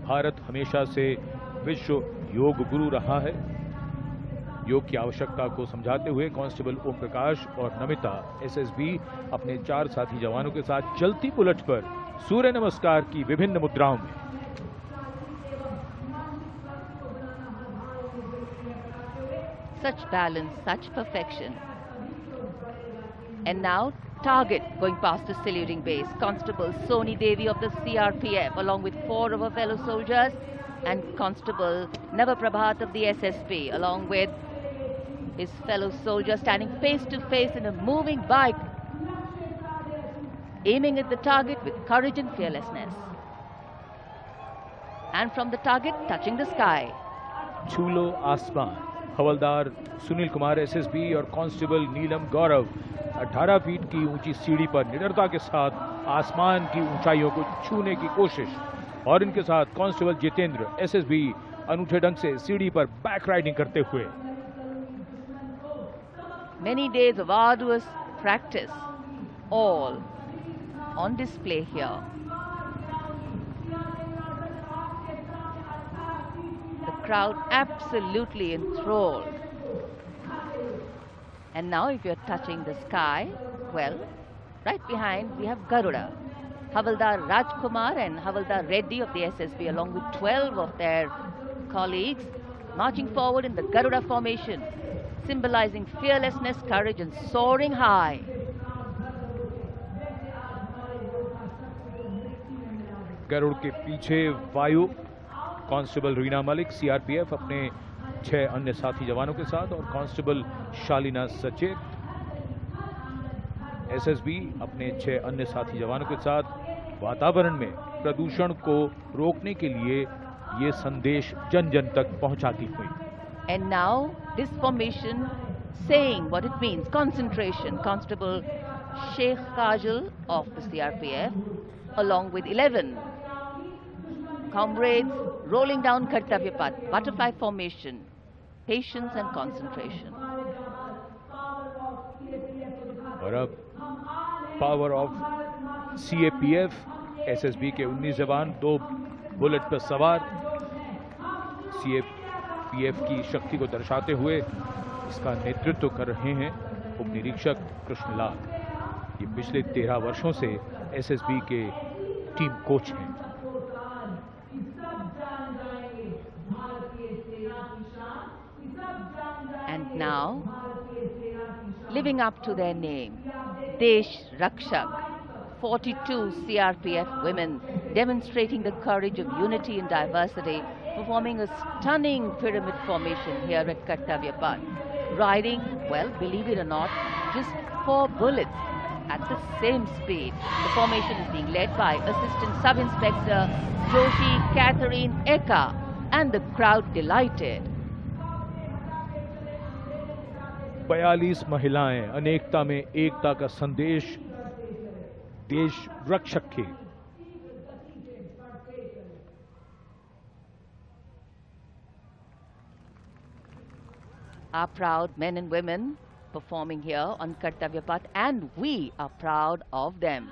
भारत हमेशा से विश्व योग गुरु रहा है। योग की आवश्यकता को समझाते हुए कांस्टेबल ओम प्रकाश और नमिता एसएसबी अपने 4 साथी जवानों के साथ चलती बुलेट पर सूर्य नमस्कार की विभिन्न मुद्राओं में। Such balance, such perfection. And now, target going past the saluting base. Constable Soni Devi of the CRPF, along with 4 of her fellow soldiers, and Constable Navaprabhat of the SSB, along with his fellow soldiers, standing face to face in a moving bike, aiming at the target with courage and fearlessness. And from the target, touching the sky. छूलो आसमान। हवलदार Sunil Kumar SSB और constable नीलम गौरव 18 feet की ऊंची सीढ़ी पर निडरता के साथ आसमान की ऊंचाइयों को छूने की कोशिश, और इनके साथ कांस्टेबल जितेंद्र एसएसबी अनूठे ढंग से सीढ़ी पर बैक राइडिंग करते हुए। Many days of arduous practice, all on display here. The crowd absolutely enthralled. And now if you're touching the sky, well, right behind we have Garuda. Havaldar Rajkumar and Havaldar Reddy of the SSB, along with 12 of their colleagues, marching forward in the Garuda formation, symbolizing fearlessness, courage and soaring high. Garuda के पीछे वायु constable Reena Malik CRPF अपने 6 अन्य साथी जवानों के साथ, और कांस्टेबल शालीना सचेत एसएसबी अपने 6 अन्य साथी जवानों के साथ वातावरण में प्रदूषण को रोकने के लिए ये संदेश जन जन तक पहुंचाती हुई। And now this formation saying what it means, concentration. Constable Sheikh Kajal of the CRPF, along with 11 comrades, rolling down Kartavya Path, butterfly formation, patience and concentration. और अब पावर ऑफ सीएपीएफ, एसएसबी के 19 जवान 2 bullet पर सवार, CAPF की शक्ति को दर्शाते हुए इसका नेतृत्व कर रहे हैं उप निरीक्षक कृष्णलाल। ये पिछले 13 वर्षों से एसएसबी के टीम कोच हैं। And now, living up to their name, Desh Rakshak, 42 CRPF women demonstrating the courage of unity and diversity, performing a stunning pyramid formation here at Kartavya Path. Riding, well, believe it or not, just 4 bullets at the same speed. The formation is being led by Assistant Sub-Inspector Joshi Catherine Eka, and the crowd delighted. 42 महिलाएं, अनेकता में एकता का संदेश, देश रक्षक के। Our proud men and women performing here on Kartavya Path, and we are proud of them.